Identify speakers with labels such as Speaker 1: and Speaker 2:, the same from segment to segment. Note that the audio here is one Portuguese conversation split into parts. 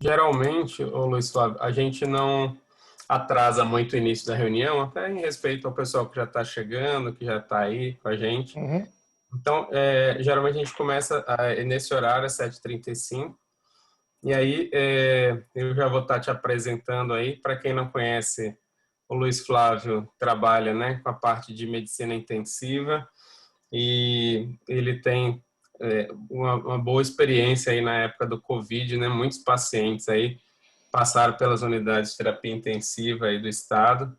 Speaker 1: Geralmente, ô Luiz Flávio, a gente não atrasa muito o início da reunião, até em respeito ao pessoal que já está chegando, que já está aí com a gente.
Speaker 2: Uhum.
Speaker 1: Então, geralmente a gente começa nesse horário, às 7h35, e aí eu já vou estar te apresentando aí. Para quem não conhece, o Luiz Flávio trabalha, né, com a parte de medicina intensiva, e ele tem uma boa experiência aí na época do Covid, né? Muitos pacientes aí passaram pelas unidades de terapia intensiva aí do estado.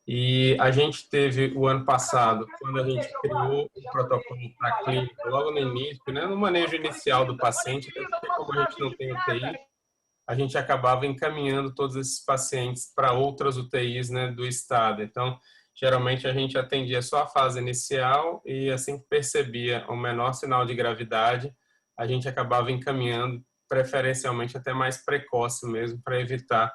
Speaker 1: E a gente teve o ano passado, quando a gente criou o protocolo para a clínica, logo no início, né, no manejo inicial do paciente, até porque como a gente não tem UTI, a gente acabava encaminhando todos esses pacientes para outras UTIs, né, do estado. Então, geralmente a gente atendia só a fase inicial e assim que percebia o menor sinal de gravidade, a gente acabava encaminhando preferencialmente até mais precoce mesmo, para evitar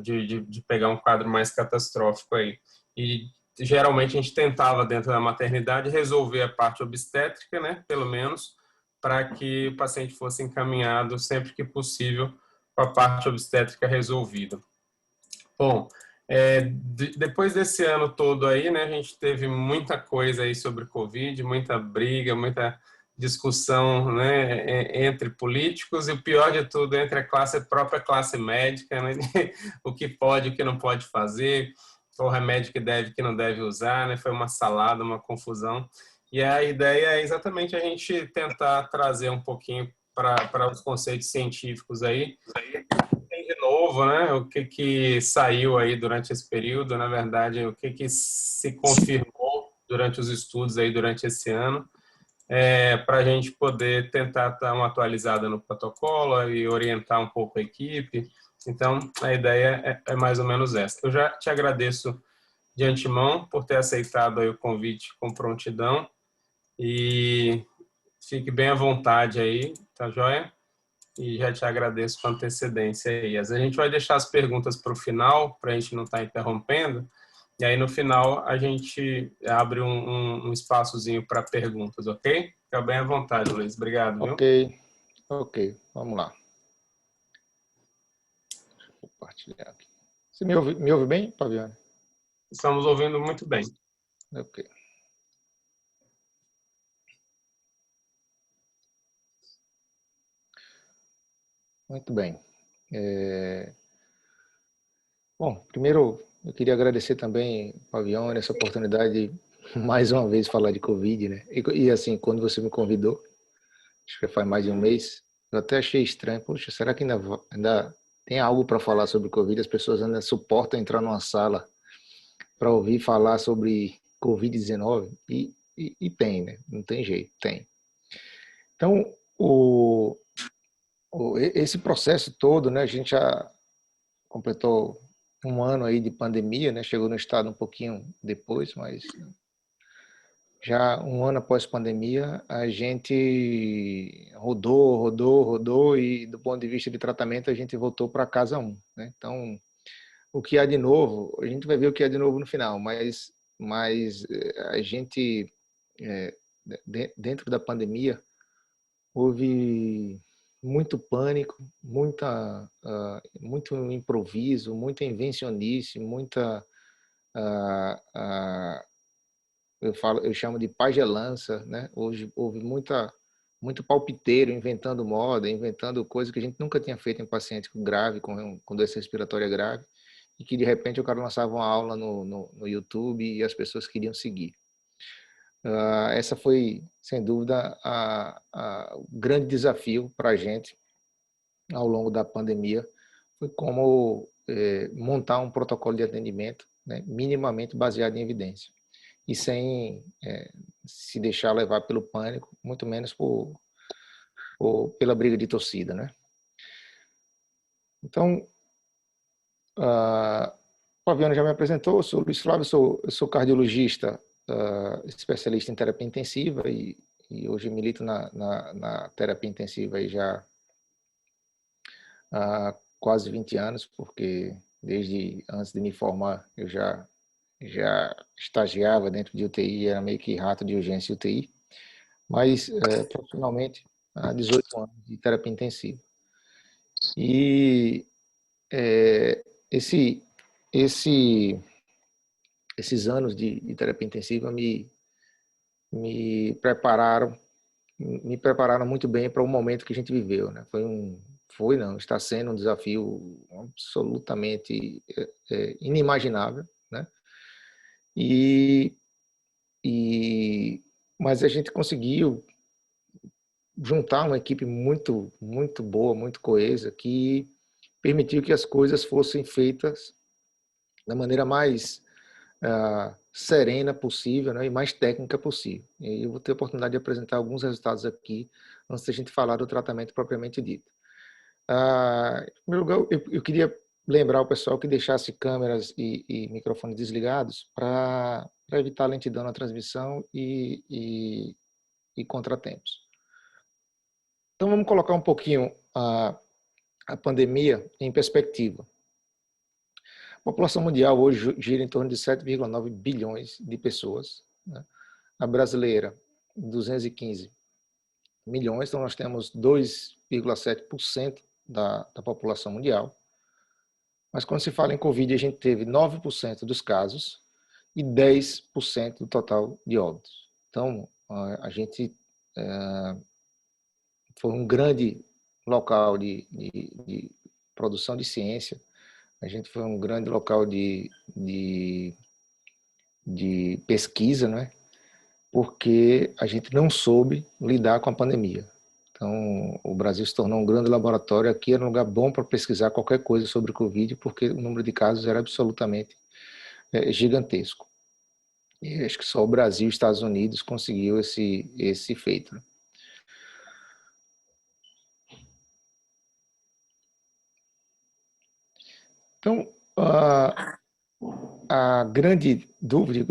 Speaker 1: de pegar um quadro mais catastrófico aí. E geralmente a gente tentava, dentro da maternidade, resolver a parte obstétrica, né, pelo menos, para que o paciente fosse encaminhado sempre que possível com a parte obstétrica resolvida. Bom, depois desse ano todo aí, né, a gente teve muita coisa aí sobre Covid, muita briga, muita discussão, né, entre políticos, e o pior de tudo, entre a própria classe médica, né, o que pode, o que não pode fazer, qual remédio que deve, que não deve usar, né, foi uma salada, uma confusão. E a ideia é exatamente a gente tentar trazer um pouquinho para os conceitos científicos aí, tem de novo, né? O que que saiu aí durante esse período, na verdade, o que que se confirmou durante os estudos aí durante esse ano, para a gente poder tentar dar uma atualizada no protocolo e orientar um pouco a equipe. Então, a ideia é mais ou menos essa. Eu já te agradeço de antemão por ter aceitado aí o convite com prontidão e fique bem à vontade aí, tá joia? E já te agradeço com antecedência aí. A gente vai deixar as perguntas para o final, para a gente não estar interrompendo, e aí no final a gente abre um espaçozinho para perguntas, ok? Fica bem à vontade, Luiz. Obrigado,
Speaker 2: Ok,
Speaker 1: viu?
Speaker 2: ok, vamos lá. Deixa eu compartilhar aqui. Você me ouve bem, Fabiano?
Speaker 1: Estamos ouvindo muito bem.
Speaker 2: Ok, muito bem. Bom, primeiro eu queria agradecer também, Fabiano, essa oportunidade de mais uma vez falar de Covid, né? E assim, quando você me convidou, acho que faz mais de um mês, eu até achei estranho. Poxa, será que ainda tem algo para falar sobre Covid? As pessoas ainda suportam entrar numa sala para ouvir falar sobre Covid-19? E tem, né? Não tem jeito, tem. Então, esse processo todo, né? A gente já completou um ano aí de pandemia, né? Chegou no estado um pouquinho depois, mas já um ano após pandemia, a gente rodou e do ponto de vista de tratamento a gente voltou para casa um, né? Então, o que há de novo, a gente vai ver o que há de novo no final, mas a gente dentro da pandemia houve muito pânico, muito improviso, muita invencionice, muita eu chamo de pagelança, né? Hoje houve muito palpiteiro inventando moda, inventando coisas que a gente nunca tinha feito em paciente grave, com doença respiratória grave, e que de repente o cara lançava uma aula no YouTube e as pessoas queriam seguir. Essa foi, sem dúvida, o grande desafio para a gente ao longo da pandemia, foi como montar um protocolo de atendimento, né, minimamente baseado em evidência e sem se deixar levar pelo pânico, muito menos pela briga de torcida, né? Então, o Fabiano já me apresentou, eu sou Luiz Flávio, eu sou cardiologista, especialista em terapia intensiva e hoje milito na terapia intensiva aí já há quase 20 anos, porque desde antes de me formar eu já estagiava dentro de UTI, era meio que rato de urgência UTI, mas profissionalmente há 18 anos de terapia intensiva. E é, esse, esse, esses anos de terapia intensiva me prepararam me prepararam muito bem para o momento que a gente viveu, né? Foi não, está sendo um desafio absolutamente inimaginável, né? E, e mas a gente conseguiu juntar uma equipe muito boa, muito coesa, que permitiu que as coisas fossem feitas da maneira mais serena possível, né, e mais técnica possível. E eu vou ter a oportunidade de apresentar alguns resultados aqui, antes da gente falar do tratamento propriamente dito. Em primeiro lugar, eu queria lembrar o pessoal que deixasse câmeras e microfones desligados para evitar lentidão na transmissão e contratempos. Então, vamos colocar um pouquinho a pandemia em perspectiva. A população mundial hoje gira em torno de 7,9 bilhões de pessoas, né? A brasileira, 215 milhões, então nós temos 2,7% da população mundial. Mas quando se fala em Covid, a gente teve 9% dos casos e 10% do total de óbitos. Então, a gente foi um grande local de produção de ciência, a gente foi um grande local de pesquisa, né? Porque a gente não soube lidar com a pandemia. Então, o Brasil se tornou um grande laboratório. Aqui era um lugar bom para pesquisar qualquer coisa sobre o Covid, porque o número de casos era absolutamente gigantesco. E acho que só o Brasil e os Estados Unidos conseguiu esse feito. Então, a grande dúvida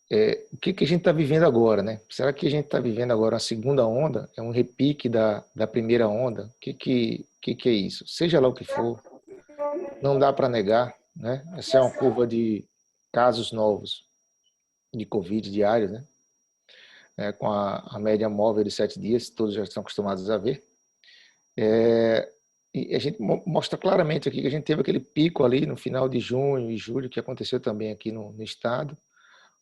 Speaker 2: é o que a gente está vivendo agora, né? Será que a gente está vivendo agora a segunda onda? É um repique da primeira onda? O que é isso? Seja lá o que for, não dá para negar, né? Essa é uma curva de casos novos de Covid diários, né? Com a média móvel de 7 dias, todos já estão acostumados a ver. E a gente mostra claramente aqui que a gente teve aquele pico ali no final de junho e julho, que aconteceu também aqui no estado.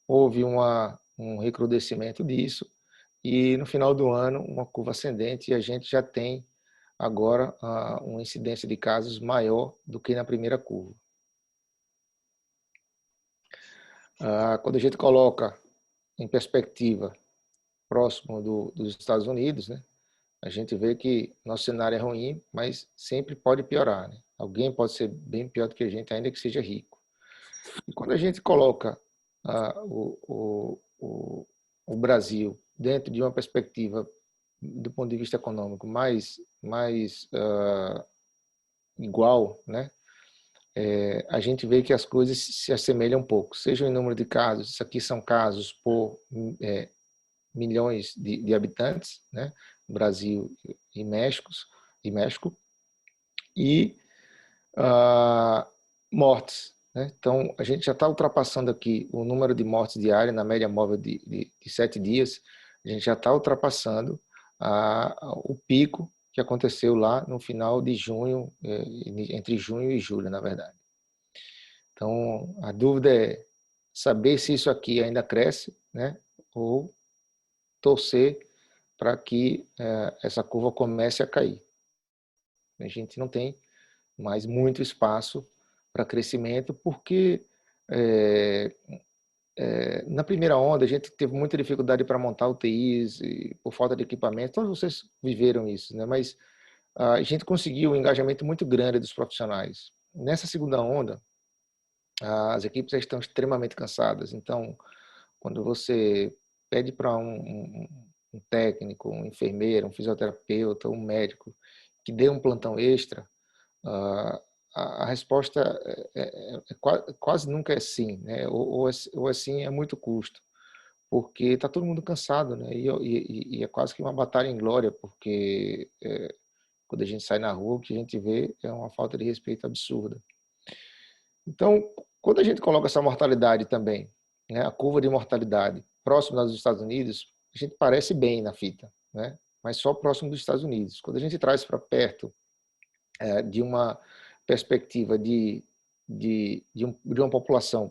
Speaker 2: Houve um recrudescimento disso e no final do ano uma curva ascendente e a gente já tem agora uma incidência de casos maior do que na primeira curva. Quando a gente coloca em perspectiva próximo dos Estados Unidos, né, a gente vê que nosso cenário é ruim, mas sempre pode piorar, né? Alguém pode ser bem pior do que a gente, ainda que seja rico. E quando a gente coloca o Brasil dentro de uma perspectiva do ponto de vista econômico mais igual, né? A gente vê que as coisas se assemelham um pouco, seja em número de casos, isso aqui são casos por milhões de habitantes, né? Brasil e México, e mortes, né? Então, a gente já está ultrapassando aqui o número de mortes diárias na média móvel de 7 dias, a gente já está ultrapassando o pico que aconteceu lá no final de junho, entre junho e julho, na verdade. Então, a dúvida é saber se isso aqui ainda cresce, né? Ou torcer para que essa curva comece a cair. A gente não tem mais muito espaço para crescimento, porque na primeira onda a gente teve muita dificuldade para montar UTIs por falta de equipamento. Todos vocês viveram isso, né? Mas a gente conseguiu um engajamento muito grande dos profissionais. Nessa segunda onda, as equipes já estão extremamente cansadas. Então, quando você pede para um técnico, um enfermeiro, um fisioterapeuta, um médico que dê um plantão extra, a resposta quase nunca é sim, né? Ou assim é muito custo, porque está todo mundo cansado, né? E é quase que uma batalha em glória, porque quando a gente sai na rua, o que a gente vê é uma falta de respeito absurda. Então, quando a gente coloca essa mortalidade também, né, a curva de mortalidade próxima dos Estados Unidos, a gente parece bem na fita, né? mas só próximo dos Estados Unidos. Quando a gente traz para perto de uma perspectiva de uma população,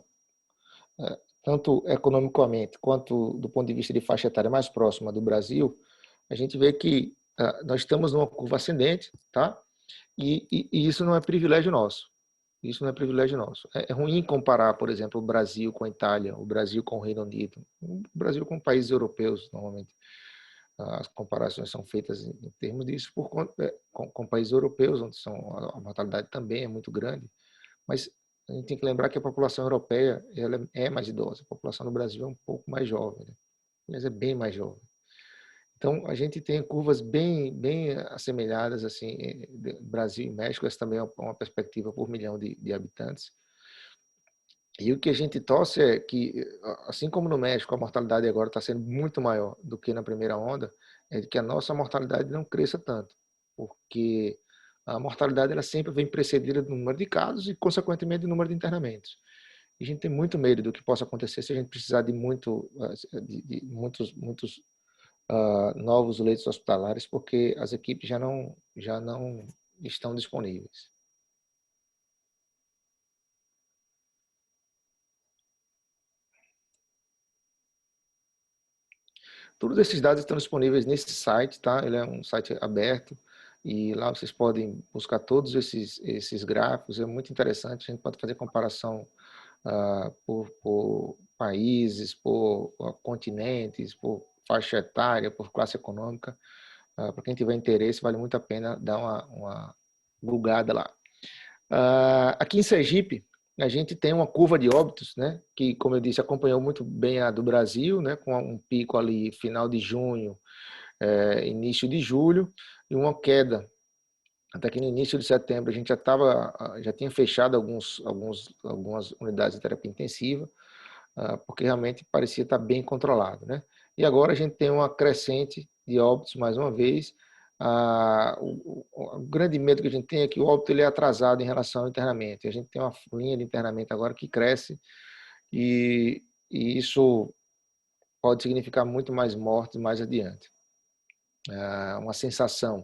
Speaker 2: tanto economicamente quanto do ponto de vista de faixa etária mais próxima do Brasil, a gente vê que nós estamos numa curva ascendente, tá? E isso não é privilégio nosso. Isso não é privilégio nosso. É ruim comparar, por exemplo, o Brasil com a Itália, o Brasil com o Reino Unido, o Brasil com países europeus, normalmente. As comparações são feitas em termos disso com países europeus, onde a mortalidade também é muito grande. Mas a gente tem que lembrar que a população europeia ela é mais idosa. A população no Brasil é um pouco mais jovem, né? Mas é bem mais jovem. Então, a gente tem curvas bem assemelhadas, assim, Brasil e México, essa também é uma perspectiva por milhão de habitantes. E o que a gente torce é que, assim como no México, a mortalidade agora está sendo muito maior do que na primeira onda, é que a nossa mortalidade não cresça tanto, porque a mortalidade ela sempre vem precedida do número de casos e, consequentemente, do número de internamentos. E a gente tem muito medo do que possa acontecer se a gente precisar de muitos novos leitos hospitalares, porque as equipes já não estão disponíveis. Todos esses dados estão disponíveis nesse site, tá? Ele é um site aberto e lá vocês podem buscar todos esses gráficos. É muito interessante. A gente pode fazer comparação por países, por continentes, por faixa etária, por classe econômica. Para quem tiver interesse, vale muito a pena dar uma bugada lá. Aqui em Sergipe, a gente tem uma curva de óbitos, né, que, como eu disse, acompanhou muito bem a do Brasil, né, com um pico ali final de junho, início de julho, e uma queda. Até que no início de setembro a gente já tinha fechado algumas unidades de terapia intensiva, porque realmente parecia estar bem controlado, né? E agora a gente tem uma crescente de óbitos mais uma vez. O grande medo que a gente tem é que o óbito ele é atrasado em relação ao internamento. A gente tem uma linha de internamento agora que cresce e isso pode significar muito mais mortes mais adiante. Uma sensação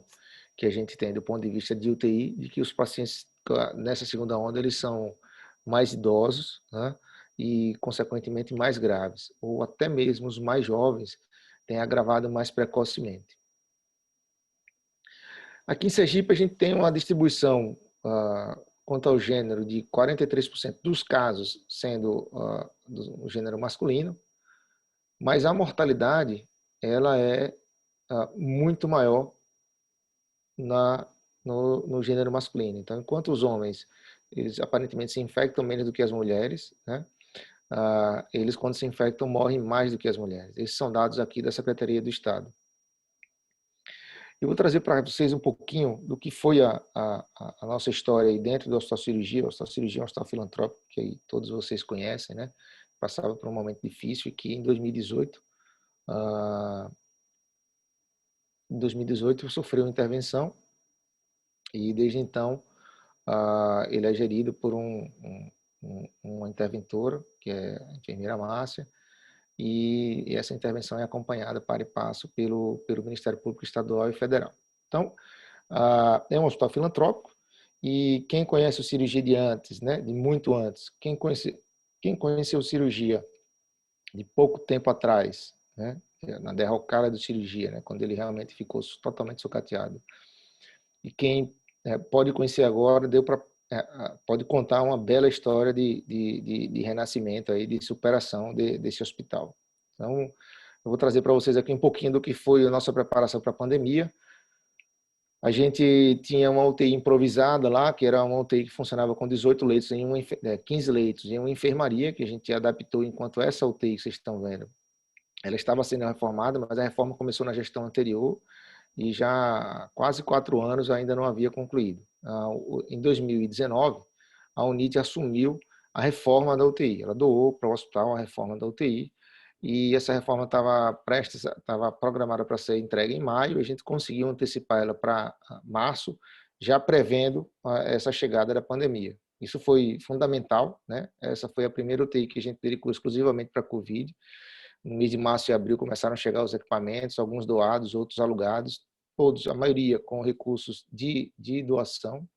Speaker 2: que a gente tem do ponto de vista de UTI, de que os pacientes nessa segunda onda eles são mais idosos, né? E consequentemente mais graves, ou até mesmo os mais jovens têm agravado mais precocemente. Aqui em Sergipe a gente tem uma distribuição quanto ao gênero de 43% dos casos sendo do gênero masculino, mas a mortalidade ela é muito maior no gênero masculino. Então, enquanto os homens eles aparentemente se infectam menos do que as mulheres, né? Eles, quando se infectam, morrem mais do que as mulheres. Esses são dados aqui da Secretaria do Estado. Eu vou trazer para vocês um pouquinho do que foi a nossa história aí dentro da Hospital-Cirurgia. A Hospital-Cirurgia é um hospital filantrópico que aí todos vocês conhecem, né? Passava por um momento difícil e que em 2018, sofreu uma intervenção e desde então ele é gerido por uma interventora, que é a enfermeira Márcia, e essa intervenção é acompanhada para e passo pelo Ministério Público Estadual e Federal. Então, é um hospital filantrópico e quem conhece o cirurgia de antes, né, de muito antes, quem conheceu cirurgia de pouco tempo atrás, né, na derrocada do cirurgia, né, quando ele realmente ficou totalmente sucateado, e quem pode conhecer agora, pode contar uma bela história de renascimento, aí, de superação desse hospital. Então, eu vou trazer para vocês aqui um pouquinho do que foi a nossa preparação para a pandemia. A gente tinha uma UTI improvisada lá, que era uma UTI que funcionava com 18 leitos, 15 leitos, em uma enfermaria, que a gente adaptou enquanto essa UTI que vocês estão vendo. Ela estava sendo reformada, mas a reforma começou na gestão anterior, e já há quase 4 anos ainda não havia concluído. Em 2019, a UNIT assumiu a reforma da UTI. Ela doou para o hospital a reforma da UTI e essa reforma estava programada para ser entregue em maio. A gente conseguiu antecipar ela para março, já prevendo essa chegada da pandemia. Isso foi fundamental, né? Essa foi a primeira UTI que a gente dedicou exclusivamente para a Covid. No mês de março e abril começaram a chegar os equipamentos, alguns doados, outros alugados, todos, a maioria com recursos de doação.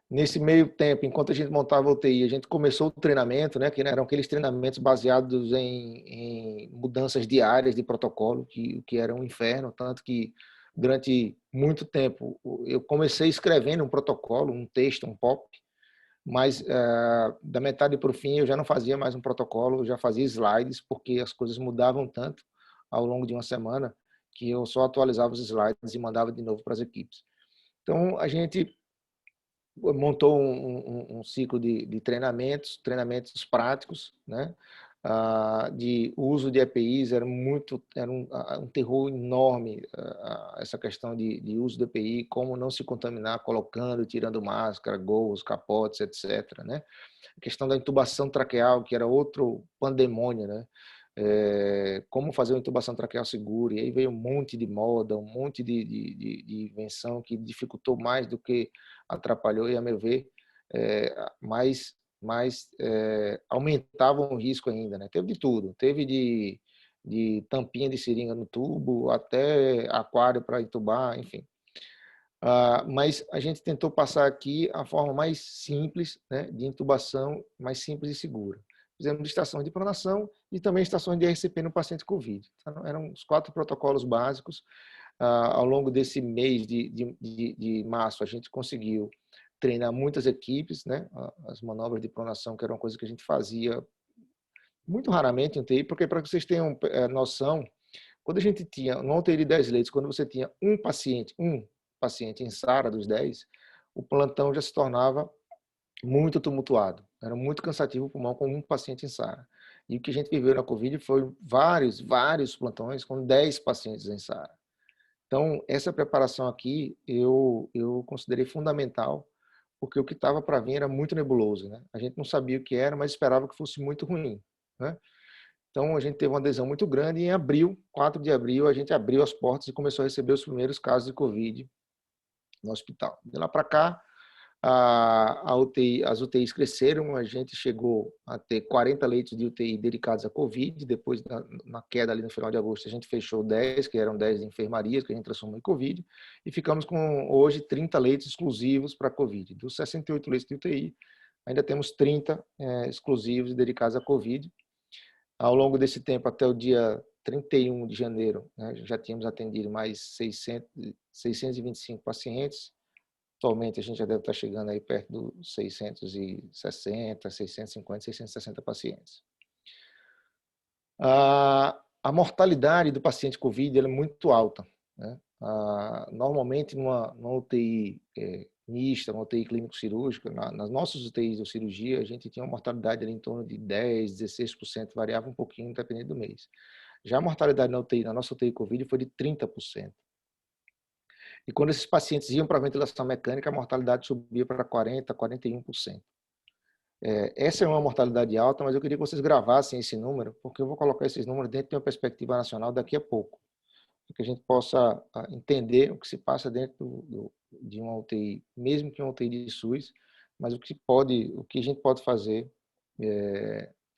Speaker 2: Nesse meio tempo, enquanto a gente montava a UTI, a gente começou o treinamento, né, que eram aqueles treinamentos baseados em mudanças diárias de protocolo, que era um inferno, tanto que durante muito tempo eu comecei escrevendo um protocolo, um texto, um POP, mas da metade para o fim eu já não fazia mais um protocolo, eu já fazia slides, porque as coisas mudavam tanto ao longo de uma semana que eu só atualizava os slides e mandava de novo para as equipes. Então, a gente montou um ciclo de treinamentos práticos, né? De uso de EPIs, era um terror enorme essa questão de uso de EPI, como não se contaminar colocando, tirando máscara, gorros, capotes, etc., né? A questão da intubação traqueal, que era outro pandemônio, né? Como fazer uma intubação traqueal segura, e aí veio um monte de moda, um monte de invenção que dificultou mais do que atrapalhou, e a meu ver, mais aumentavam o risco ainda, né? Teve de tudo, teve de tampinha de seringa no tubo, até aquário para entubar, enfim. Mas a gente tentou passar aqui a forma mais simples, né, de intubação, mais simples e segura. Fizemos estações de pronação e também estações de RCP no paciente COVID. Então, eram os 4 protocolos básicos. Ao longo desse mês de março, a gente conseguiu treinar muitas equipes, né? As manobras de pronação, que era uma coisa que a gente fazia muito raramente em UTI, porque para que vocês tenham noção, quando a gente tinha, no UTI de 10 leitos, quando você tinha um paciente em SARA dos 10, o plantão já se tornava muito tumultuado. Era muito cansativo o pulmão com um paciente em SARA. E o que a gente viveu na Covid foi vários plantões com 10 pacientes em SARA. Então, essa preparação aqui eu considerei fundamental, porque o que estava para vir era muito nebuloso, né? A gente não sabia o que era, mas esperava que fosse muito ruim, né? Então, a gente teve uma adesão muito grande e em abril, 4 de abril, a gente abriu as portas e começou a receber os primeiros casos de Covid no hospital. De lá para cá, as UTIs cresceram, a gente chegou a ter 40 leitos de UTI dedicados à Covid, depois, na queda ali no final de agosto, a gente fechou 10, que eram 10 enfermarias, que a gente transformou em Covid, e ficamos com, hoje, 30 leitos exclusivos para Covid. Dos 68 leitos de UTI, ainda temos 30 exclusivos dedicados à Covid. Ao longo desse tempo, até o dia 31 de janeiro, né, já tínhamos atendido mais 625 pacientes. Atualmente, a gente já deve estar chegando aí perto dos 660, 650, 660 pacientes. A mortalidade do paciente COVID é muito alta, né? Normalmente, numa UTI mista, uma UTI clínico-cirúrgica, nas nossas UTIs de cirurgia, a gente tinha uma mortalidade ali em torno de 10%, 16%, variava um pouquinho dependendo do mês. Já a mortalidade na nossa UTI COVID foi de 30%. E quando esses pacientes iam para a ventilação mecânica, a mortalidade subia para 40%, 41%. Essa é uma mortalidade alta, mas eu queria que vocês gravassem esse número, porque eu vou colocar esses números dentro de uma perspectiva nacional daqui a pouco, para que a gente possa entender o que se passa dentro de uma UTI, mesmo que uma UTI de SUS, mas o que a gente pode fazer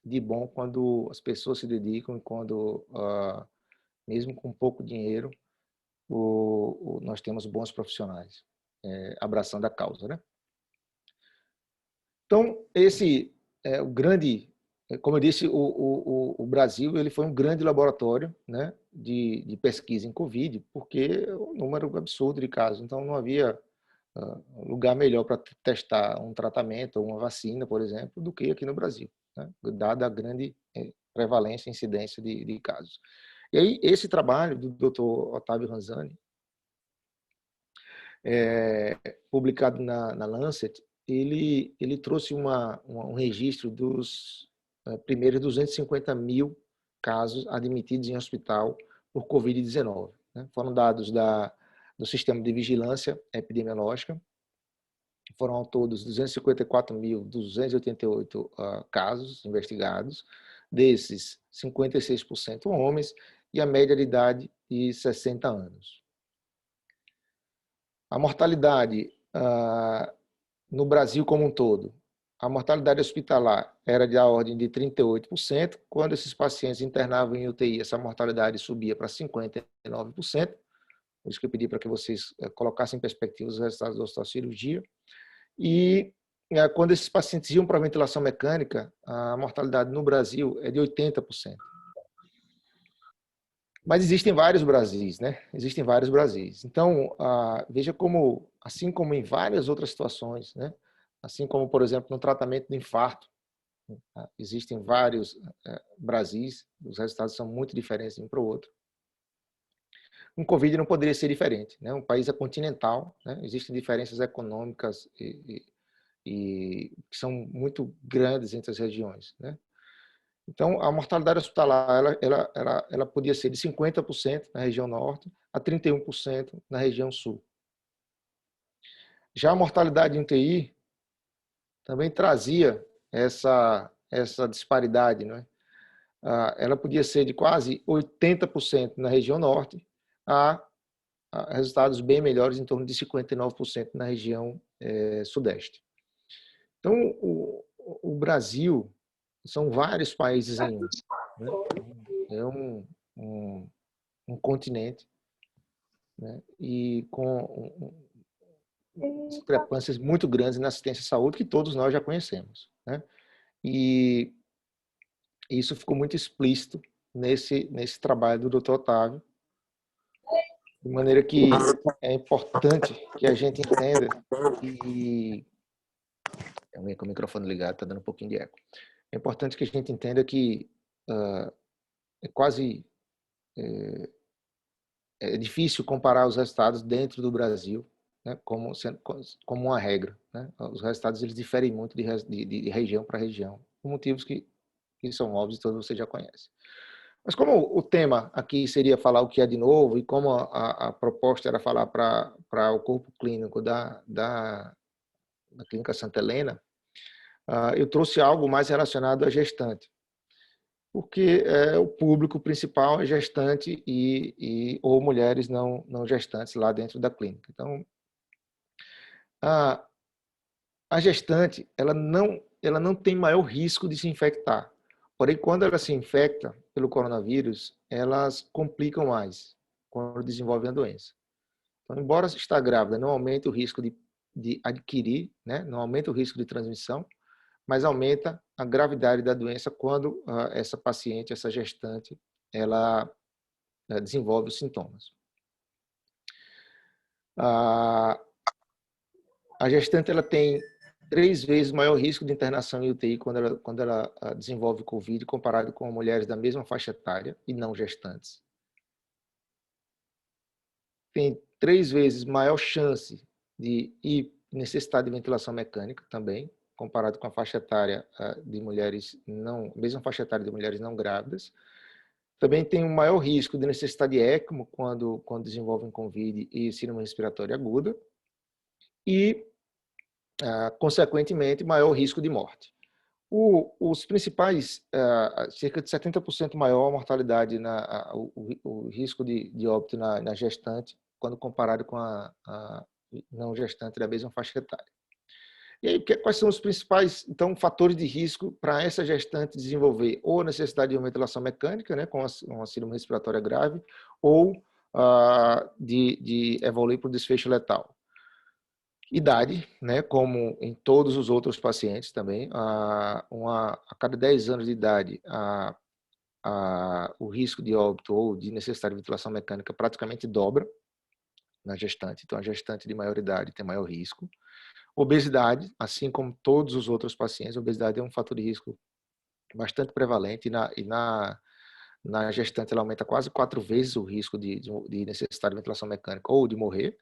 Speaker 2: de bom quando as pessoas se dedicam e quando, mesmo com pouco dinheiro, nós temos bons profissionais abraçando a causa, né? Então, esse é o grande, como eu disse, o Brasil ele foi um grande laboratório, né, de pesquisa em Covid, porque o número absurdo de casos, então não havia lugar melhor para testar um tratamento ou uma vacina, por exemplo, do que aqui no Brasil, né, dada a grande prevalência e incidência de casos. E aí, esse trabalho do Dr. Otávio Ranzani, publicado na Lancet, ele trouxe um registro dos primeiros 250 mil casos admitidos em hospital por Covid-19. Né? Foram dados do Sistema de Vigilância Epidemiológica, foram ao todo 254.288 casos investigados, desses 56% homens e a média de idade de 60 anos. A mortalidade no Brasil como um todo, a mortalidade hospitalar era da ordem de 38%. Quando esses pacientes internavam em UTI, essa mortalidade subia para 59%. Por isso que eu pedi para que vocês colocassem em perspectiva os resultados da osteocirurgia. E quando esses pacientes iam para a ventilação mecânica, a mortalidade no Brasil é de 80%. Mas existem vários Brasis, né? Existem vários Brasis. Então, veja como, assim como em várias outras situações, né? Assim como, por exemplo, no tratamento do infarto, existem vários Brasis, os resultados são muito diferentes de um para o outro. Um Covid não poderia ser diferente, né? Um país é continental, né? Existem diferenças econômicas que são muito grandes entre as regiões, né? Então, a mortalidade hospitalar ela podia ser de 50% na região norte a 31% na região sul. Já a mortalidade em UTI também trazia essa disparidade, né? Ela podia ser de quase 80% na região norte a resultados bem melhores, em torno de 59% na região sudeste. Então, o Brasil são vários países em um, né? É um continente, né? E com discrepâncias muito grandes na assistência à saúde que todos nós já conhecemos, né? E isso ficou muito explícito nesse trabalho do Dr. Otávio, de maneira que é importante que a gente entenda que com o microfone ligado está dando um pouquinho de eco. É importante que a gente entenda que é quase é difícil comparar os resultados dentro do Brasil, né, como uma regra, né? Os resultados eles diferem muito de região para região, por motivos que são óbvios e todos vocês já conhecem. Mas como o tema aqui seria falar o que é de novo e como a proposta era falar para o corpo clínico da Clínica Santa Helena, eu trouxe algo mais relacionado à gestante, porque o público principal é gestante ou mulheres não gestantes lá dentro da clínica. Então, a gestante ela não tem maior risco de se infectar. Porém, quando ela se infecta pelo coronavírus, elas complicam mais quando desenvolvem a doença. Então, embora está grávida, não aumenta o risco de adquirir, né? Não aumenta o risco de transmissão, mas aumenta a gravidade da doença quando essa paciente, essa gestante, ela desenvolve os sintomas. A gestante ela tem 3 vezes maior risco de internação em UTI quando ela desenvolve Covid comparado com mulheres da mesma faixa etária e não gestantes. Tem 3 vezes maior chance de necessidade de ventilação mecânica também, comparado com a faixa etária de mulheres mesma faixa etária de mulheres não grávidas. Também tem um maior risco de necessidade de ECMO quando desenvolvem Covid e síndrome respiratória aguda. E, consequentemente, maior risco de morte. Os principais, cerca de 70% maior a mortalidade, o risco de óbito na gestante, quando comparado com a não gestante da mesma faixa etária. E aí, quais são os principais, então, fatores de risco para essa gestante desenvolver ou necessidade de uma ventilação mecânica, né, com uma síndrome respiratória grave, ou de evoluir para o desfecho letal? Idade, né, como em todos os outros pacientes também, a cada 10 anos de idade, o risco de óbito ou de necessidade de ventilação mecânica praticamente dobra na gestante. Então, a gestante de maior idade tem maior risco. Obesidade, assim como todos os outros pacientes, a obesidade é um fator de risco bastante prevalente e na gestante ela aumenta quase 4 vezes o risco de necessidade de ventilação mecânica ou de morrer.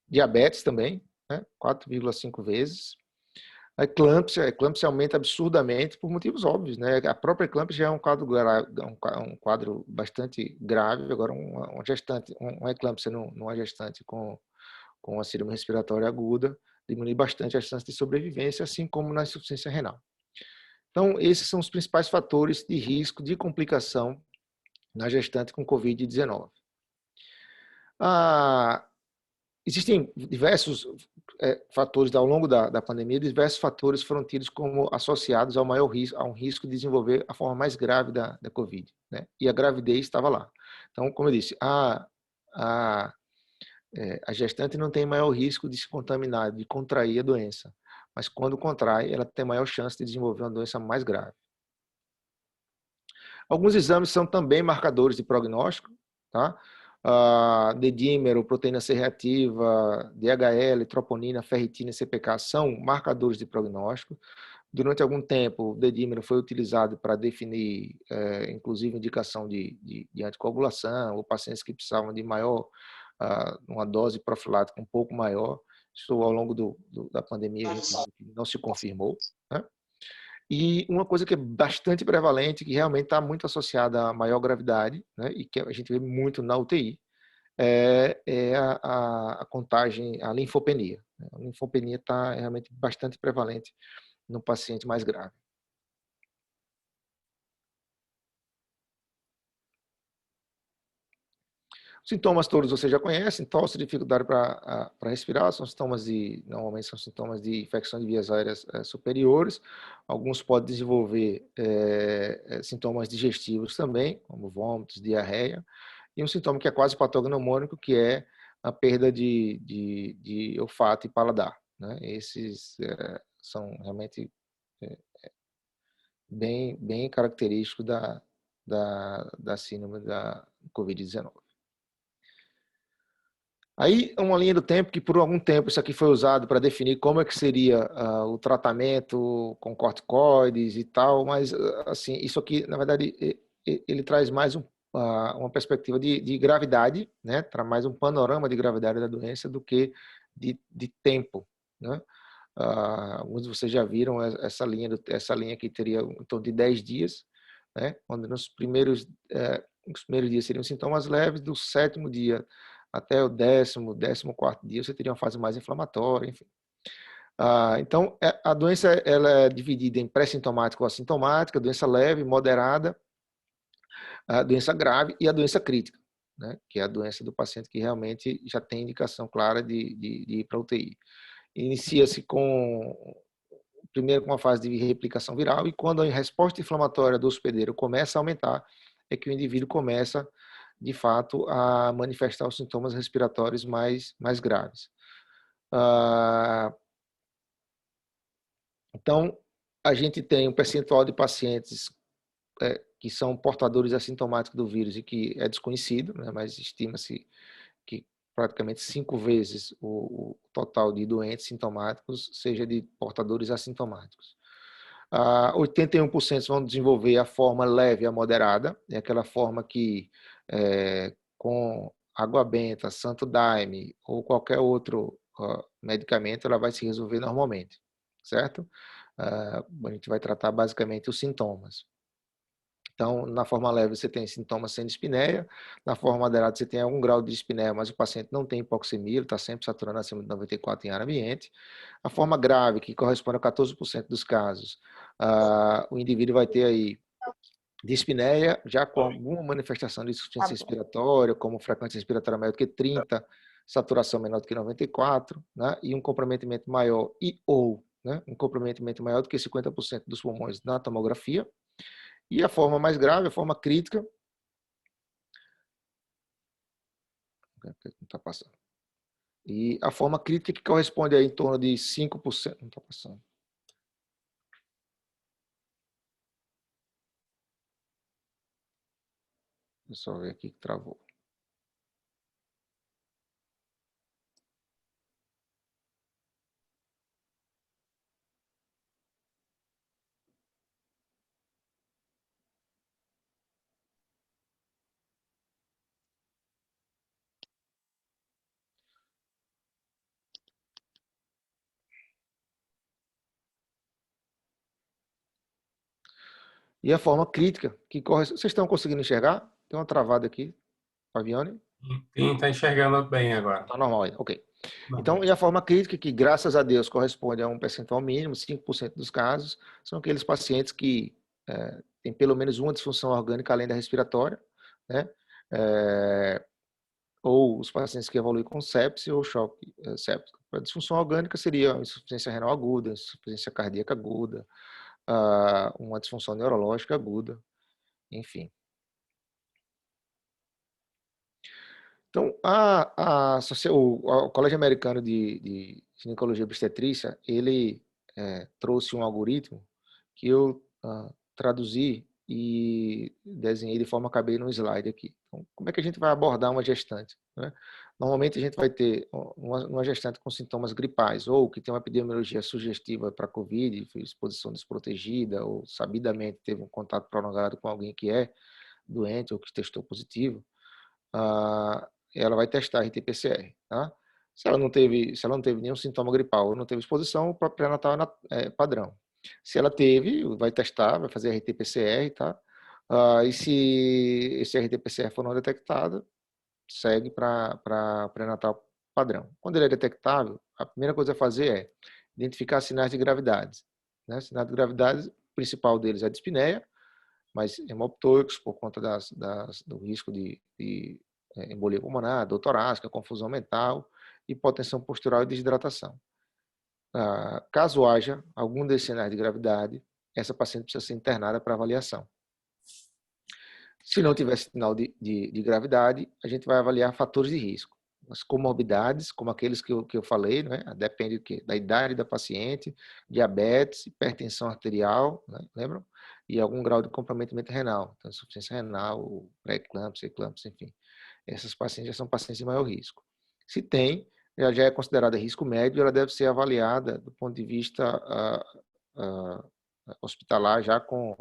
Speaker 2: Diabetes também, né? 4,5 vezes. A eclâmpsia aumenta absurdamente por motivos óbvios, né? A própria eclâmpsia já é um quadro bastante grave. Agora, uma eclâmpsia numa gestante com a síndrome respiratória aguda diminui bastante a chance de sobrevivência, assim como na insuficiência renal. Então, esses são os principais fatores de risco de complicação na gestante com Covid-19. Existem diversos fatores ao longo da pandemia, diversos fatores foram tidos como associados ao maior risco, a um risco de desenvolver a forma mais grave da Covid, né? E a gravidez estava lá. Então, como eu disse, a gestante não tem maior risco de se contaminar, de contrair a doença, mas quando contrai, ela tem maior chance de desenvolver uma doença mais grave. Alguns exames são também marcadores de prognóstico, tá? Dedímero, proteína C reativa, DHL, troponina, ferritina e CPK são marcadores de prognóstico. Durante algum tempo, o dedímero foi utilizado para definir, inclusive, indicação de anticoagulação, ou pacientes que precisavam de maior, uma dose profilática um pouco maior. Isso, ao longo da pandemia, a gente não se confirmou, né? E uma coisa que é bastante prevalente, que realmente está muito associada à maior gravidade, né, e que a gente vê muito na UTI, é a contagem, a linfopenia. A linfopenia está realmente bastante prevalente no paciente mais grave. Sintomas todos você já conhece: tosse, dificuldade para respirar, são sintomas normalmente são sintomas de infecção de vias aéreas superiores. Alguns podem desenvolver sintomas digestivos também, como vômitos, diarreia, e um sintoma que é quase patognomônico, que é a perda de olfato e paladar, né? Esses são realmente bem característicos da síndrome da Covid-19. Aí, uma linha do tempo que, por algum tempo, isso aqui foi usado para definir como é que seria o tratamento com corticoides e tal, mas, assim, isso aqui, na verdade, ele traz mais uma perspectiva de gravidade, né? Traz mais um panorama de gravidade da doença do que de tempo, né? Alguns de vocês já viram essa linha que teria em torno de 10 dias, né? Onde os primeiros dias seriam sintomas leves, do 7º dia até o 14º dia você teria uma fase mais inflamatória, enfim. Então, a doença ela é dividida em pré-sintomática ou assintomática, doença leve, moderada, a doença grave e a doença crítica, né? Que é a doença do paciente que realmente já tem indicação clara de ir para a UTI. Inicia-se primeiro com uma fase de replicação viral, e quando a resposta inflamatória do hospedeiro começa a aumentar, é que o indivíduo começa, de fato, a manifestar os sintomas respiratórios mais graves. Então, a gente tem um percentual de pacientes que são portadores assintomáticos do vírus e que é desconhecido, né, mas estima-se que praticamente 5 vezes o total de doentes sintomáticos seja de portadores assintomáticos. 81% vão desenvolver a forma leve a moderada, é aquela forma que com água benta, santo daime ou qualquer outro medicamento ela vai se resolver normalmente, certo? A gente vai tratar basicamente os sintomas. Então, na forma leve você tem sintomas sem dispneia, na forma moderada você tem algum grau de dispneia, mas o paciente não tem hipoxemia, ele está sempre saturando acima de 94 em ar ambiente. A forma grave, que corresponde a 14% dos casos, o indivíduo vai ter aí dispneia, já com alguma manifestação de insuficiência respiratória, como frequência respiratória maior do que 30, saturação menor do que 94, né? E um comprometimento maior né? Um comprometimento maior do que 50% dos pulmões na tomografia. E a forma mais grave, a forma crítica, não está passando. E a forma crítica que corresponde a em torno de 5%, não está passando. Deixa eu só ver aqui que travou. E a forma crítica que corresponde... Vocês estão conseguindo enxergar? Tem uma travada aqui, Fabiane?
Speaker 1: Sim, está enxergando bem agora.
Speaker 2: Está normal aí, ok. Então, e a forma crítica, que graças a Deus corresponde a um percentual mínimo, 5% dos casos, são aqueles pacientes que têm pelo menos uma disfunção orgânica além da respiratória, né? Ou os pacientes que evoluem com sepse ou choque séptico. A disfunção orgânica seria insuficiência renal aguda, insuficiência cardíaca aguda, uma disfunção neurológica aguda, enfim. Então, o Colégio Americano de Ginecologia e Obstetrícia, ele trouxe um algoritmo que eu traduzi e desenhei de forma, acabei no slide aqui. Então, como é que a gente vai abordar uma gestante, né? Normalmente a gente vai ter uma gestante com sintomas gripais, ou que tem uma epidemiologia sugestiva para COVID, exposição desprotegida, ou sabidamente teve um contato prolongado com alguém que é doente ou que testou positivo. Ela vai testar RT-PCR, tá? Se ela não teve nenhum sintoma gripal ou não teve exposição, o pré-natal é padrão. Se ela teve, vai testar, vai fazer RT-PCR, tá? E se esse RT-PCR for não detectado, segue para pré-natal padrão. Quando ele é detectável, a primeira coisa a fazer é identificar sinais de gravidade, né? Sinais de gravidade, o principal deles é a dispneia, mas hemoptôicos por conta do risco de embolia pulmonar, dor torácica, confusão mental, hipotensão postural e desidratação. Caso haja algum desses sinais de gravidade, essa paciente precisa ser internada para avaliação. Se não tiver sinal de gravidade, a gente vai avaliar fatores de risco. As comorbidades, como aqueles que eu falei, né? Depende do quê? Da idade da paciente, diabetes, hipertensão arterial, né? Lembram? E algum grau de comprometimento renal, então insuficiência renal, pré-eclâmpsia, eclâmpsia, enfim. Essas pacientes já são pacientes de maior risco. Se tem, ela já é considerada risco médio, ela deve ser avaliada do ponto de vista hospitalar, já com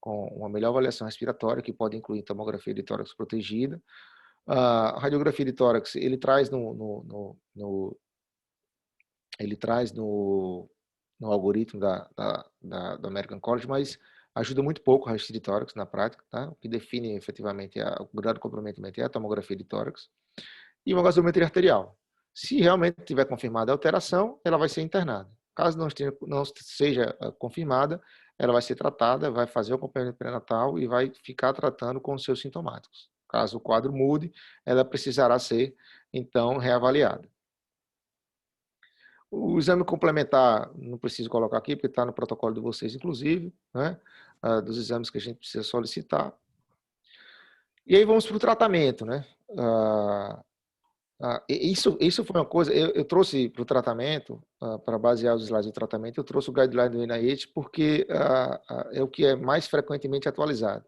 Speaker 2: uma melhor avaliação respiratória, que pode incluir tomografia de tórax protegida. A radiografia de tórax, ele traz no algoritmo do American College, mas ajuda muito pouco o raio-x de tórax na prática, tá? O que define efetivamente o grau de comprometimento é a tomografia de tórax. E uma gasometria arterial. Se realmente tiver confirmada a alteração, ela vai ser internada. Caso não seja confirmada, ela vai ser tratada, vai fazer o acompanhamento pré-natal e vai ficar tratando com os seus sintomáticos. Caso o quadro mude, ela precisará ser, então, reavaliada. O exame complementar, não preciso colocar aqui, porque está no protocolo de vocês, inclusive, né? Dos exames que a gente precisa solicitar. E aí vamos para o tratamento, né? Isso foi uma coisa, eu trouxe para o tratamento, para basear os slides do tratamento, eu trouxe o guideline do NIH porque é o que é mais frequentemente atualizado.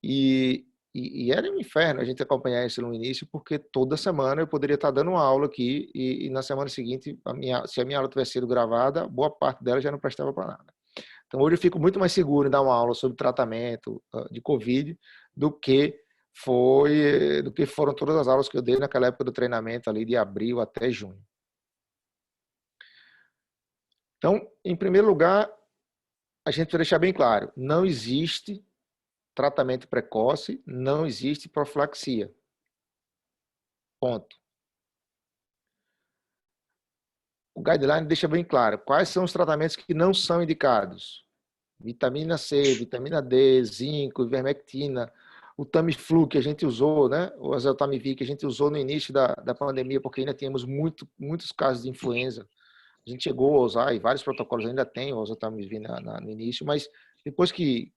Speaker 2: E era um inferno a gente acompanhar isso no início, porque toda semana eu poderia estar dando uma aula aqui e na semana seguinte, se a minha aula tivesse sido gravada, boa parte dela já não prestava para nada. Então hoje eu fico muito mais seguro em dar uma aula sobre tratamento de COVID do que foram todas as aulas que eu dei naquela época do treinamento ali de abril até junho. Então, em primeiro lugar, a gente precisa deixar bem claro, não existe tratamento precoce, não existe profilaxia. Ponto. O guideline deixa bem claro quais são os tratamentos que não são indicados. Vitamina C, vitamina D, zinco, ivermectina, o Tamiflu que a gente usou, né? O Oseltamivir que a gente usou no início da pandemia, porque ainda tínhamos muitos casos de influenza. A gente chegou a usar, e vários protocolos ainda tem o Oseltamivir no início, mas depois que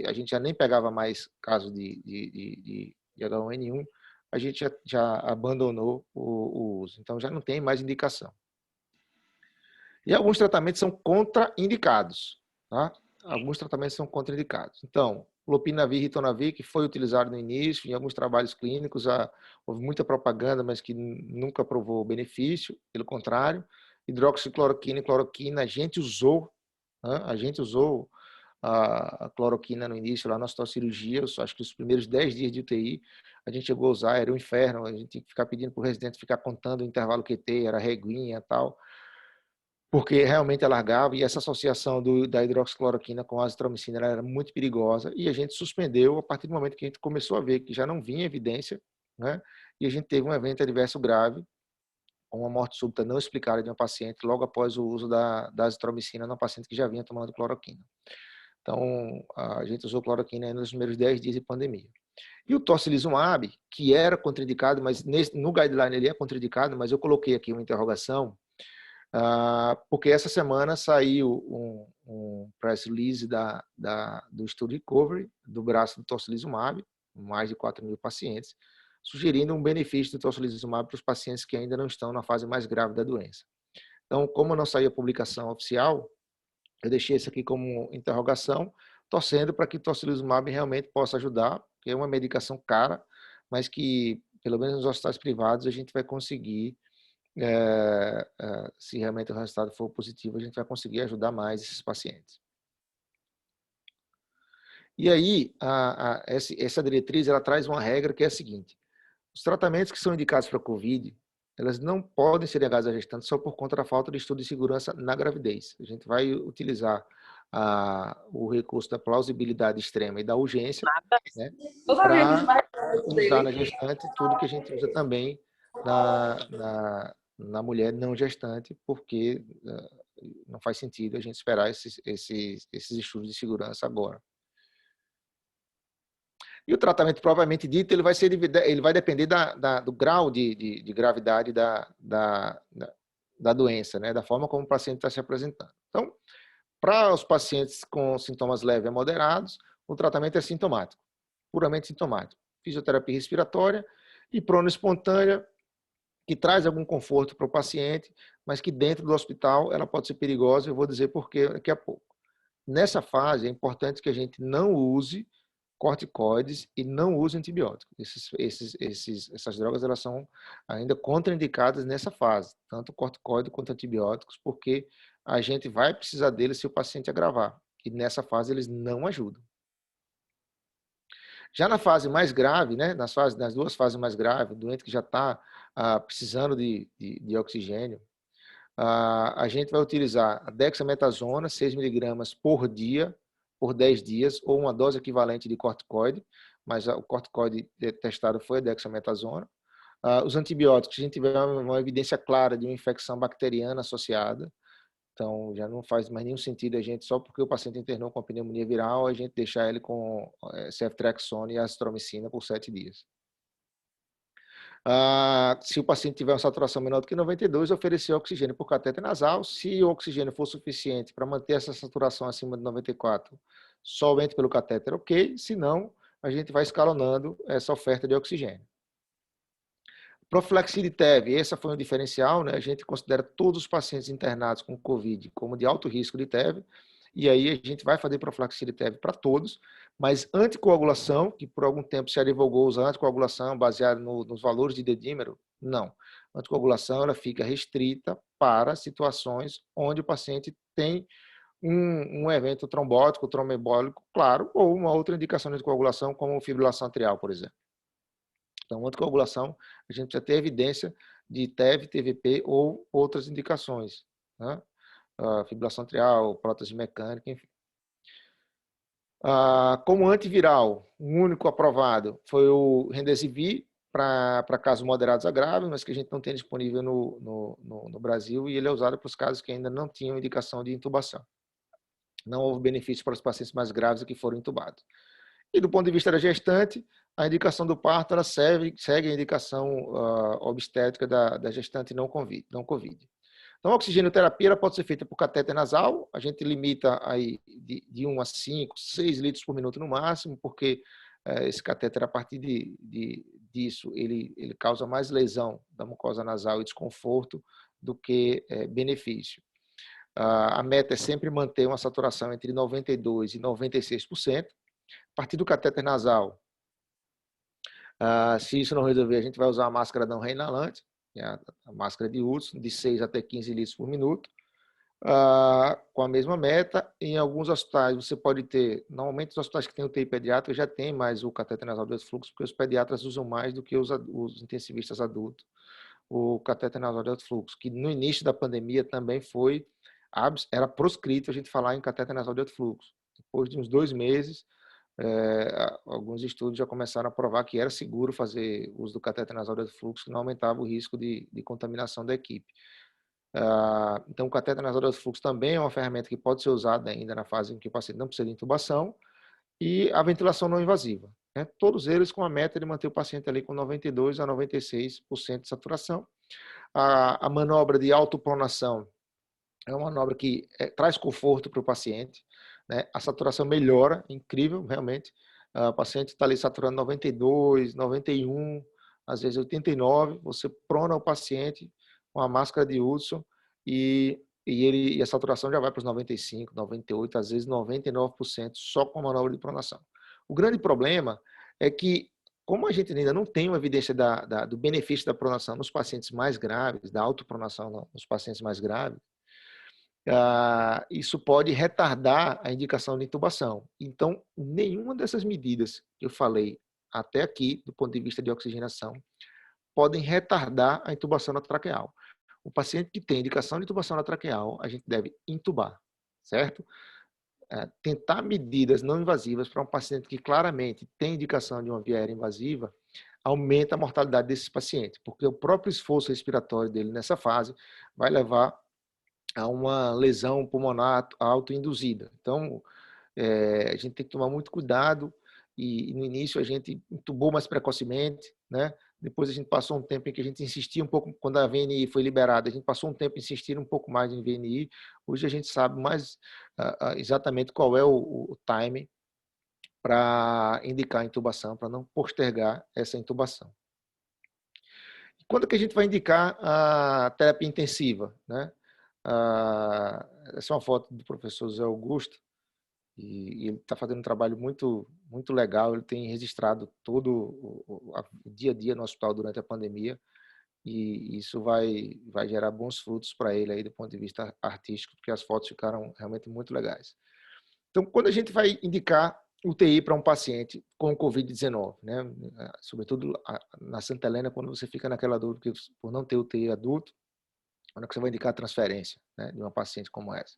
Speaker 2: a gente já nem pegava mais casos de H1N1, a gente já abandonou o uso. Então já não tem mais indicação. E alguns tratamentos são contraindicados, tá? Alguns tratamentos são contraindicados. Então, lopinavir e ritonavir, que foi utilizado no início, em alguns trabalhos clínicos, houve muita propaganda, mas que nunca provou benefício, pelo contrário. Hidroxicloroquina e cloroquina, a gente usou a cloroquina no início, lá na cirurgia, acho que os primeiros 10 dias de UTI, a gente chegou a usar, era um inferno, a gente tinha que ficar pedindo para o residente ficar contando o intervalo QT, era reguinha e tal, porque realmente alargava, e essa associação da hidroxicloroquina com a azitromicina era muito perigosa, e a gente suspendeu a partir do momento que a gente começou a ver que já não vinha evidência, né? E a gente teve um evento adverso grave, com uma morte súbita não explicada de uma paciente logo após o uso da azitromicina numa paciente que já vinha tomando cloroquina. Então, a gente usou cloroquina nos primeiros 10 dias de pandemia. E o tocilizumab, que era contraindicado, mas no guideline ele é contraindicado, mas eu coloquei aqui uma interrogação, Porque essa semana saiu um press release do Estudo Recovery, do braço do tocilizumab, mais de 4.000 pacientes, sugerindo um benefício do tocilizumab para os pacientes que ainda não estão na fase mais grave da doença. Então, como não saiu a publicação oficial, eu deixei isso aqui como interrogação, torcendo para que o tocilizumab realmente possa ajudar, que é uma medicação cara, mas que, pelo menos nos hospitais privados, a gente vai conseguir, se realmente o resultado for positivo, a gente vai conseguir ajudar mais esses pacientes. E aí, essa diretriz, ela traz uma regra que é a seguinte: os tratamentos que são indicados para a COVID, elas não podem ser negados à gestante só por conta da falta de estudo de segurança na gravidez. A gente vai utilizar o recurso da plausibilidade extrema e da urgência, né, para usar na gestante tudo que a gente usa também na mulher não gestante, porque não faz sentido a gente esperar esses estudos de segurança agora. E o tratamento propriamente dito, ele vai depender do grau de gravidade da doença, né? Da forma como o paciente está se apresentando. Então, para os pacientes com sintomas leves a moderados, o tratamento é sintomático, puramente sintomático. Fisioterapia respiratória e prono espontânea, que traz algum conforto para o paciente, mas que dentro do hospital ela pode ser perigosa, eu vou dizer por quê daqui a pouco. Nessa fase, é importante que a gente não use corticoides e não use antibióticos. Essas drogas, elas são ainda contraindicadas nessa fase, tanto corticoide quanto antibióticos, porque a gente vai precisar deles se o paciente agravar, e nessa fase eles não ajudam. Já na fase mais grave, né, nas duas fases mais graves, o doente que já está precisando de oxigênio, a gente vai utilizar a dexametasona, 6 mg por dia, por 10 dias, ou uma dose equivalente de corticoide, mas o corticoide testado foi a dexametasona. Os antibióticos, a gente tiver uma evidência clara de uma infecção bacteriana associada, então já não faz mais nenhum sentido a gente, só porque o paciente internou com pneumonia viral, a gente deixar ele com ceftriaxona e azitromicina por 7 dias. Se o paciente tiver uma saturação menor do que 92, oferecer oxigênio por catéter nasal. Se o oxigênio for suficiente para manter essa saturação acima de 94, somente pelo catéter, ok. Se não, a gente vai escalonando essa oferta de oxigênio. Profilaxia de TEV, essa foi um diferencial, né? A gente considera todos os pacientes internados com COVID como de alto risco de TEV, e aí a gente vai fazer profilaxia de TEV para todos, mas anticoagulação, que por algum tempo se advogou usar anticoagulação baseada nos valores de dedímero, não. A anticoagulação ela fica restrita para situações onde o paciente tem um evento trombótico, tromboembólico, claro, ou uma outra indicação de anticoagulação, como fibrilação atrial, por exemplo. Então, anticoagulação, a gente precisa ter evidência de TEV, TVP ou outras indicações, né? Fibrilação atrial, prótese mecânica, enfim. Como antiviral, o único aprovado foi o Remdesivir, para casos moderados a graves, mas que a gente não tem disponível no Brasil, e ele é usado para os casos que ainda não tinham indicação de intubação. Não houve benefício para os pacientes mais graves que foram intubados. E do ponto de vista da gestante, a indicação do parto ela segue a indicação obstétrica da gestante não COVID. Então, a oxigenoterapia ela pode ser feita por catéter nasal, a gente limita aí de 1 a 5, 6 litros por minuto no máximo, porque esse catéter, a partir disso, ele causa mais lesão da mucosa nasal e desconforto do que benefício. A meta é sempre manter uma saturação entre 92% e 96%. A partir do catéter nasal, se isso não resolver, a gente vai usar a máscara não reinalante, a máscara de Hudson, de 6 até 15 litros por minuto, com a mesma meta. Em alguns hospitais você pode ter, normalmente os hospitais que têm UTI pediátrica já tem mais o catéter nasal de alto fluxo, porque os pediatras usam mais do que os intensivistas adultos, o catéter nasal de alto fluxo, que no início da pandemia também era proscrito a gente falar em catéter nasal de alto fluxo. Depois de uns 2 meses, alguns estudos já começaram a provar que era seguro fazer uso do catéter nasal de alto fluxo, que não aumentava o risco de contaminação da equipe. Então, o catéter nasal de alto fluxo também é uma ferramenta que pode ser usada ainda na fase em que o paciente não precisa de intubação, e a ventilação não invasiva, né? Todos eles com a meta de manter o paciente ali com 92% a 96% de saturação. A manobra de autopronação É uma manobra que traz conforto para o paciente, né? A saturação melhora, incrível, realmente. O paciente está ali saturando 92, 91, às vezes 89. Você prona o paciente com a máscara de Hudson e a saturação já vai para os 95, 98, às vezes 99% só com a manobra de pronação. O grande problema é que, como a gente ainda não tem uma evidência do benefício da pronação nos pacientes mais graves, da autopronação nos pacientes mais graves, isso pode retardar a indicação de intubação. Então, nenhuma dessas medidas que eu falei até aqui, do ponto de vista de oxigenação, podem retardar a intubação na traqueal. O paciente que tem indicação de intubação na traqueal, a gente deve intubar, certo? Tentar medidas não invasivas para um paciente que claramente tem indicação de uma via aérea invasiva, aumenta a mortalidade desse paciente, porque o próprio esforço respiratório dele nessa fase vai levar a uma lesão pulmonar autoinduzida. Então, a gente tem que tomar muito cuidado e no início a gente intubou mais precocemente, né? Depois a gente passou um tempo em que a gente insistia um pouco, quando a VNI foi liberada, a gente passou um tempo insistindo um pouco mais em VNI. Hoje a gente sabe mais exatamente qual é o time para indicar a intubação, para não postergar essa intubação. Quando que a gente vai indicar a terapia intensiva, né? Essa é uma foto do professor Zé Augusto, e ele está fazendo um trabalho muito legal. Ele tem registrado todo o dia a dia no hospital durante a pandemia, e isso vai gerar bons frutos para ele aí do ponto de vista artístico, porque as fotos ficaram realmente muito legais. Então, quando a gente vai indicar UTI para um paciente com Covid-19, né? Sobretudo na Santa Helena, quando você fica naquela dúvida, porque por não ter UTI adulto, quando é que você vai indicar a transferência, né, de uma paciente como essa?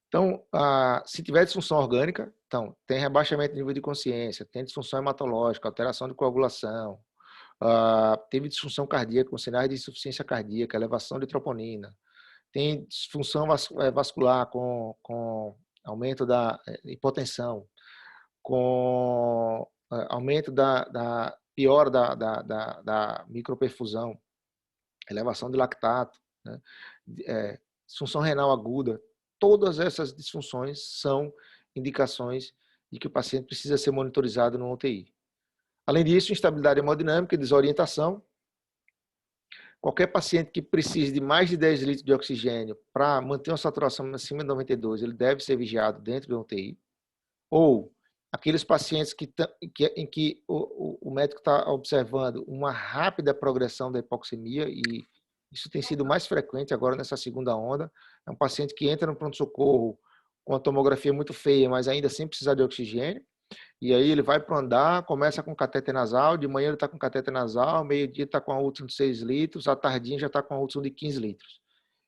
Speaker 2: Então, se tiver disfunção orgânica, então, tem rebaixamento de nível de consciência, tem disfunção hematológica, alteração de coagulação, teve disfunção cardíaca com sinais de insuficiência cardíaca, elevação de troponina, tem disfunção vascular com aumento da hipotensão, com aumento da piora da microperfusão, elevação de lactato, né? Disfunção renal aguda. Todas essas disfunções são indicações de que o paciente precisa ser monitorizado no UTI. Além disso, instabilidade hemodinâmica e desorientação. Qualquer paciente que precise de mais de 10 litros de oxigênio para manter uma saturação acima de 92, ele deve ser vigiado dentro do UTI. Ou aqueles pacientes em que o médico está observando uma rápida progressão da hipoxemia, e isso tem sido mais frequente agora nessa segunda onda. É um paciente que entra no pronto-socorro com a tomografia muito feia, mas ainda sem precisar de oxigênio. E aí ele vai para o andar, começa com catéter nasal, de manhã ele está com catéter nasal, meio-dia está com a Hudson de 6 litros, à tardinha já está com a Hudson de 15 litros.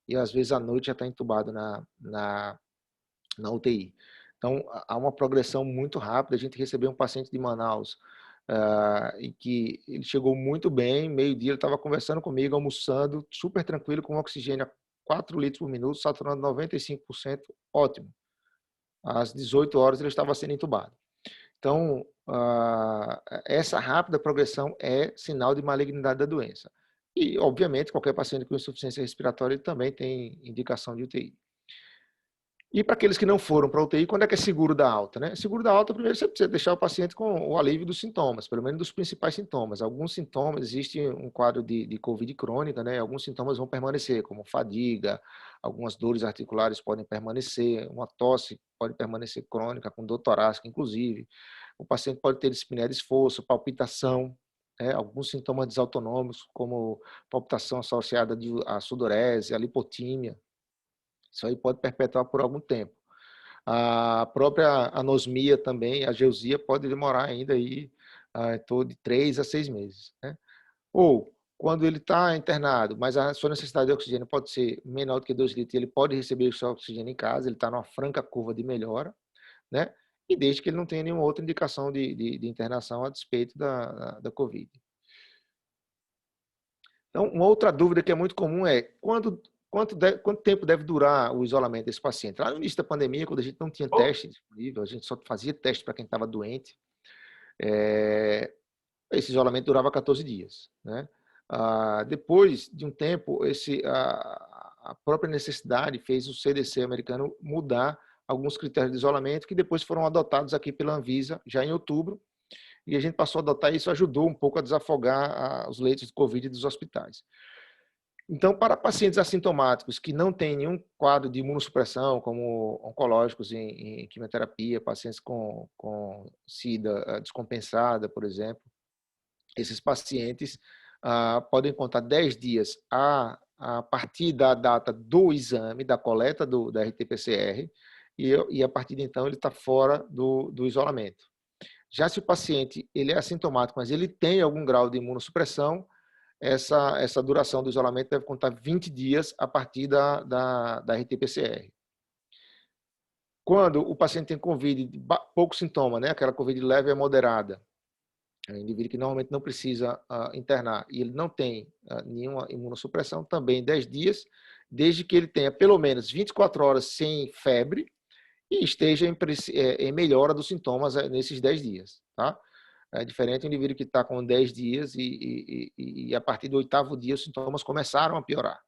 Speaker 2: E às vezes à noite já está entubado na UTI. Então, há uma progressão muito rápida. A gente recebeu um paciente de Manaus, em que ele chegou muito bem, meio-dia ele estava conversando comigo, almoçando, super tranquilo, com oxigênio a 4 litros por minuto, saturando 95%, ótimo. Às 18 horas ele estava sendo entubado. Então, essa rápida progressão é sinal de malignidade da doença. E, obviamente, qualquer paciente com insuficiência respiratória ele também tem indicação de UTI. E para aqueles que não foram para a UTI, quando é que é seguro da alta, né? Seguro da alta, primeiro você precisa deixar o paciente com o alívio dos sintomas, pelo menos dos principais sintomas. Alguns sintomas, existe um quadro de COVID crônica, né? Alguns sintomas vão permanecer, como fadiga, algumas dores articulares podem permanecer, uma tosse pode permanecer crônica, com dor torácica, inclusive. O paciente pode ter dispneia de esforço, palpitação, alguns sintomas desautonômicos, como palpitação associada à sudorese, à lipotímia. Isso aí pode perpetuar por algum tempo. A própria anosmia também, a geusia, pode demorar ainda aí, em torno de 3 a 6 meses. Né? Ou, quando ele está internado, mas a sua necessidade de oxigênio pode ser menor do que 2 litros, ele pode receber o seu oxigênio em casa, ele está numa franca curva de melhora, né? E desde que ele não tenha nenhuma outra indicação de internação a despeito da Covid. Então, uma outra dúvida que é muito comum é quanto tempo deve durar o isolamento desse paciente? Lá no início da pandemia, quando a gente não tinha teste disponível, a gente só fazia teste para quem estava doente, esse isolamento durava 14 dias. Né? Depois de um tempo, a própria necessidade fez o CDC americano mudar alguns critérios de isolamento que depois foram adotados aqui pela Anvisa já em outubro, e a gente passou a adotar isso, ajudou um pouco a desafogar os leitos de Covid dos hospitais. Então, para pacientes assintomáticos que não têm nenhum quadro de imunossupressão, como oncológicos em quimioterapia, pacientes com SIDA descompensada, por exemplo, esses pacientes podem contar 10 dias a partir da data do exame, da coleta da RT-PCR, e a partir de então ele está fora do isolamento. Já se o paciente ele é assintomático, mas ele tem algum grau de imunossupressão, essa duração do isolamento deve contar 20 dias a partir da RT-PCR. Quando o paciente tem Covid, pouco sintoma, né? Aquela Covid leve a moderada, é um indivíduo que normalmente não precisa internar e ele não tem nenhuma imunossupressão, também 10 dias, desde que ele tenha pelo menos 24 horas sem febre e esteja em melhora dos sintomas nesses 10 dias. Tá? É diferente do indivíduo que está com 10 dias e a partir do 8º dia os sintomas começaram a piorar.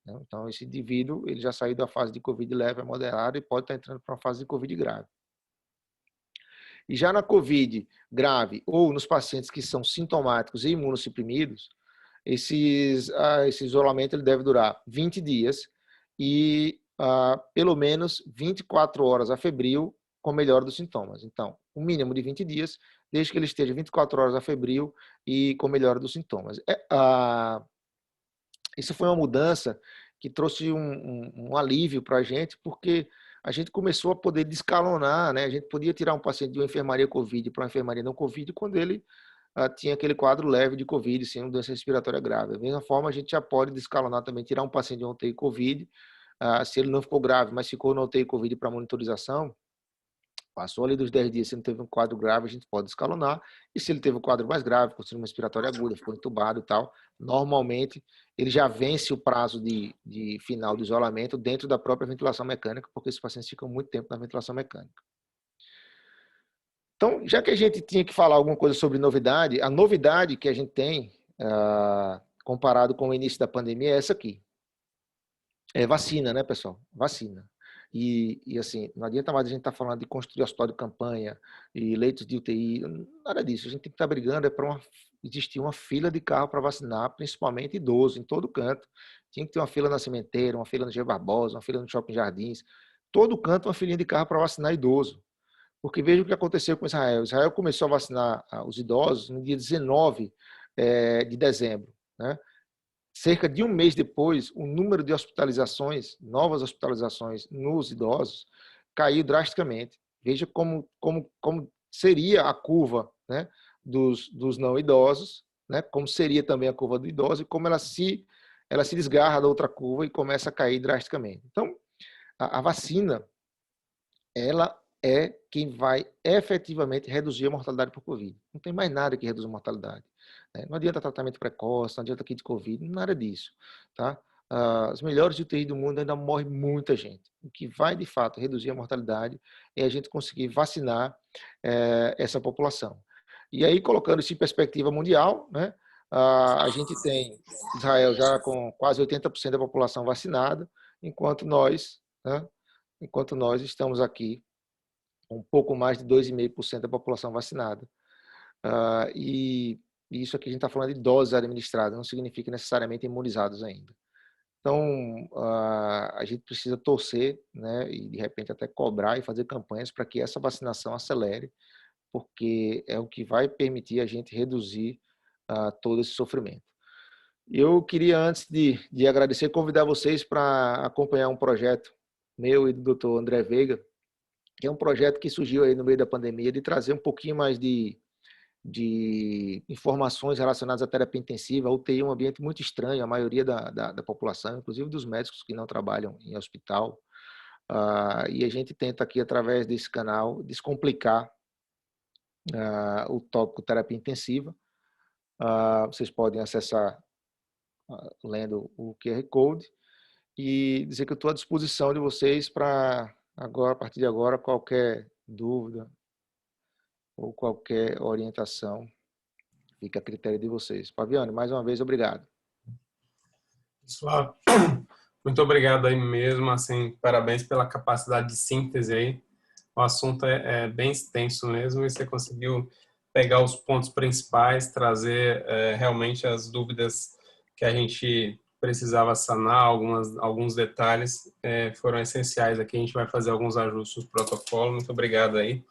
Speaker 2: Né? Então, esse indivíduo ele já saiu da fase de Covid leve a moderada e pode estar entrando para uma fase de Covid grave. E já na Covid grave ou nos pacientes que são sintomáticos e imunossuprimidos, esse isolamento ele deve durar 20 dias e pelo menos 24 horas afebril com melhora dos sintomas. Então, um mínimo de 20 dias, desde que ele esteja 24 horas afebril e com melhora dos sintomas. Isso foi uma mudança que trouxe um alívio para a gente, porque a gente começou a poder descalonar, né? A gente podia tirar um paciente de uma enfermaria Covid para uma enfermaria não Covid quando ele tinha aquele quadro leve de Covid, sem uma doença respiratória grave. Da mesma forma, a gente já pode descalonar também, tirar um paciente de uma UTI Covid, se ele não ficou grave, mas ficou na UTI Covid para monitorização, passou ali dos 10 dias, se não teve um quadro grave, a gente pode escalonar. E se ele teve um quadro mais grave, com síndrome respiratória aguda, ficou entubado e tal, normalmente ele já vence o prazo de final do isolamento dentro da própria ventilação mecânica, porque esses pacientes ficam muito tempo na ventilação mecânica. Então, já que a gente tinha que falar alguma coisa sobre novidade, a novidade que a gente tem, comparado com o início da pandemia, é essa aqui. É vacina, né, pessoal? Vacina. E assim, não adianta mais a gente estar falando de construir hospital de campanha e leitos de UTI, nada disso. A gente tem que estar brigando para existir uma fila de carro para vacinar, principalmente idoso, em todo canto. Tinha que ter uma fila na Cimenteira, uma fila no G Barbosa, uma fila no Shopping Jardins. Todo canto uma filinha de carro para vacinar idoso. Porque veja o que aconteceu com Israel. Israel começou a vacinar os idosos no dia 19 de dezembro, né? Cerca de um mês depois, o número de hospitalizações, novas hospitalizações nos idosos, caiu drasticamente. Veja como seria a curva, né, dos não idosos, né, como seria também a curva do idoso e como ela se desgarra da outra curva e começa a cair drasticamente. Então, a vacina, ela é quem vai efetivamente reduzir a mortalidade por Covid. Não tem mais nada que reduza a mortalidade. Não adianta tratamento precoce, não adianta kit de Covid, nada disso. Tá? As melhores UTI do mundo ainda morre muita gente. O que vai, de fato, reduzir a mortalidade é a gente conseguir vacinar essa população. E aí, colocando isso em perspectiva mundial, né, a gente tem Israel já com quase 80% da população vacinada, enquanto nós estamos aqui um pouco mais de 2,5% da população vacinada. E isso aqui a gente está falando de doses administradas, não significa necessariamente imunizados ainda. Então, a gente precisa torcer, né, e de repente até cobrar e fazer campanhas para que essa vacinação acelere, porque é o que vai permitir a gente reduzir todo esse sofrimento. Eu queria, antes de agradecer, convidar vocês para acompanhar um projeto meu e do Dr. André Veiga, que é um projeto que surgiu aí no meio da pandemia, de trazer um pouquinho mais de informações relacionadas à terapia intensiva. A UTI é um ambiente muito estranho, a maioria da população, inclusive dos médicos que não trabalham em hospital. E a gente tenta aqui, através desse canal, descomplicar o tópico terapia intensiva. Vocês podem acessar lendo o QR Code e dizer que eu estou à disposição de vocês para agora, a partir de agora, qualquer dúvida ou qualquer orientação, fica a critério de vocês. Paviani, mais uma vez, obrigado.
Speaker 1: Pessoal, Muito obrigado aí mesmo, assim, parabéns pela capacidade de síntese aí. O assunto é bem extenso mesmo e você conseguiu pegar os pontos principais, trazer realmente as dúvidas que a gente precisava sanar, alguns detalhes foram essenciais aqui. A gente vai fazer alguns ajustes no protocolo. Muito obrigado aí.